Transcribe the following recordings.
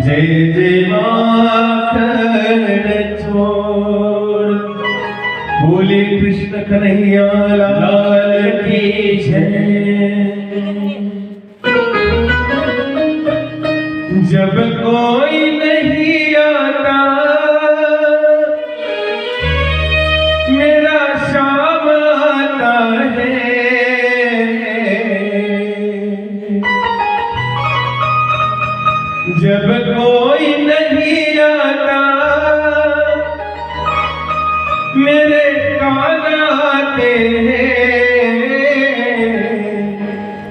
जय जय माखन छोड़, बोले कृष्ण कन्हैया लाल की जय। जब कोई नहीं आता मेरा श्याम आता है, जब कोई नहीं आता मेरे कान आते हैं।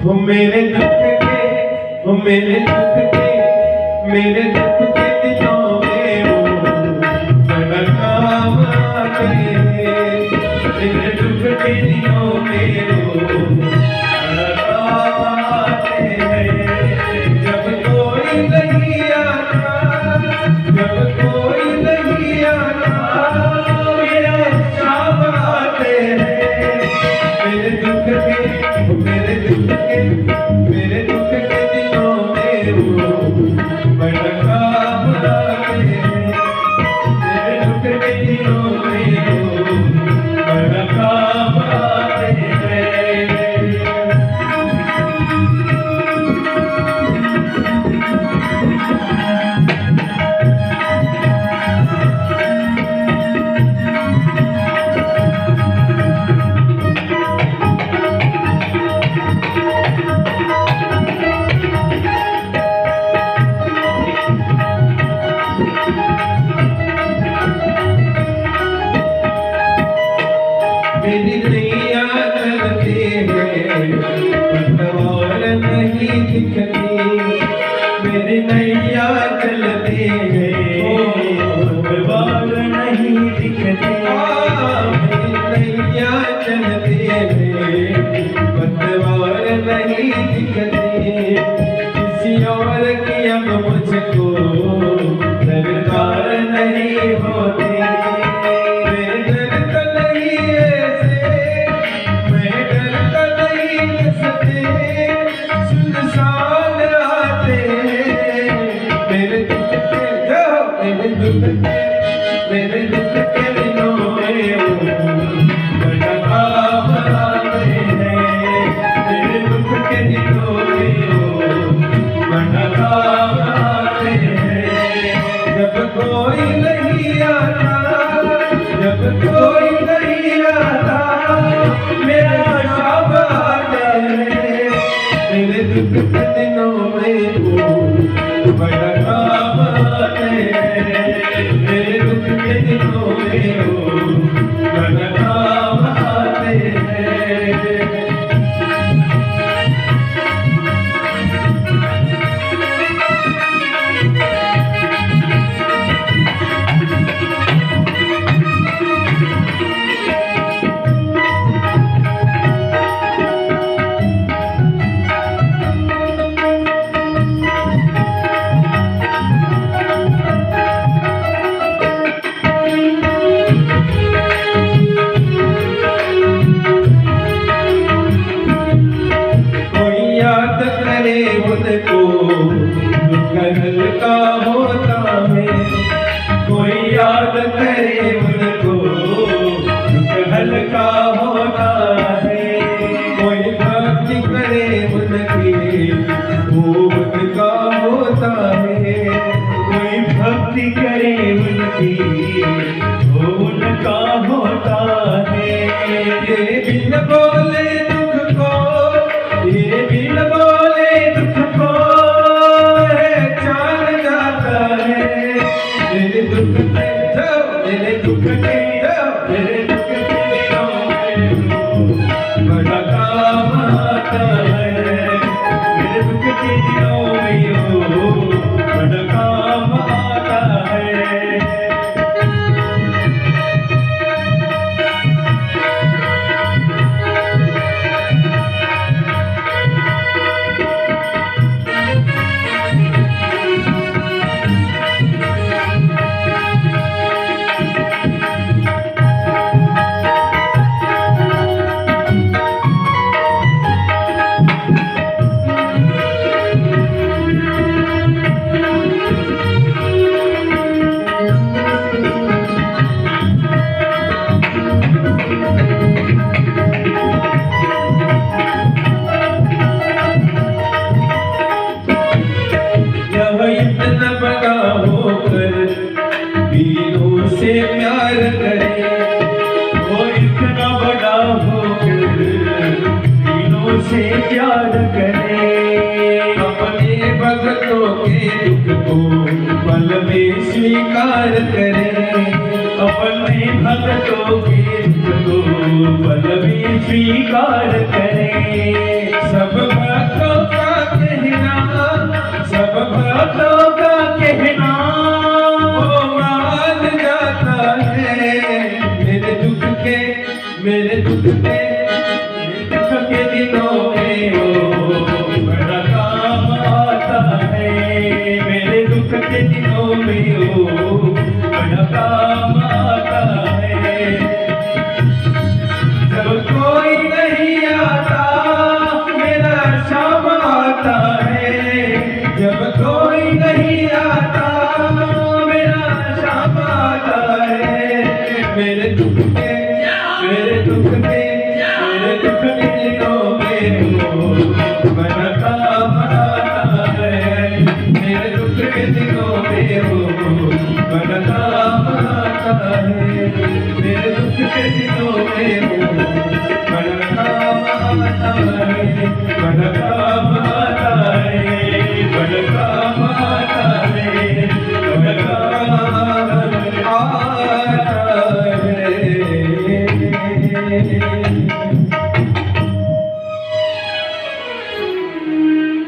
वो मेरे दुख के, वो मेरे दुख के, मेरे दुख के दिनों में वो बड़ा काम आते हैं। मेरे दुख के दिनों में वो बड़ा काम आते हैं। जब कोई नहीं आता, जब कोई नहीं आता मेरा श्याम आते हैं। मेरे दुख के, मेरे दुख के, मेरे दुख के दिनों में वो बड़ा काम आते हैं। मेरे दुख के दिनों में वो बड़ा काम आते हैं। मेरी नैया चलती है पतवार नहीं दिखती, मेरी नैया चलती है पतवार नहीं दिखती। मेरी नैया चलती है पतवार नहीं दिखती। किसी और की अब मुझको दरकार नहीं होती। मेरे दुख के दिनों में वो बड़ा काम आते हैं। मेरे दुख के दिनों में वो बड़ा काम आते हैं। जब कोई नहीं आता, जब कोई नहीं आता मेरा श्याम आता है। मेरे दुख के दिनों में वो बड़ा काम आते हैं। मेरे दुख के दिनों में वो बड़ा काम आते हैं। उनको दुख हल्का होता है, कोई याद करे उनको दुख हल्का होता है। कोई भक्ति करे उनकी वो उनका होता है। कोई भक्ति करे उनकी वो उनका होता है। ये बिन बोले दुख को, ये बिन बोले दुख को पहचान जाता है। मेरे दुख में जो मेरे भक्तों के दुख को पल में स्वीकार करे, अपने भक्तों के दुख को पल में स्वीकार करे। सब भक्तों का कहना, सब भक्तों का कहना वो मान जाता है। मेरे दुख के दिनों में वो बड़ा काम आता है। मेरे दुख के दिनों में वो बड़ा काम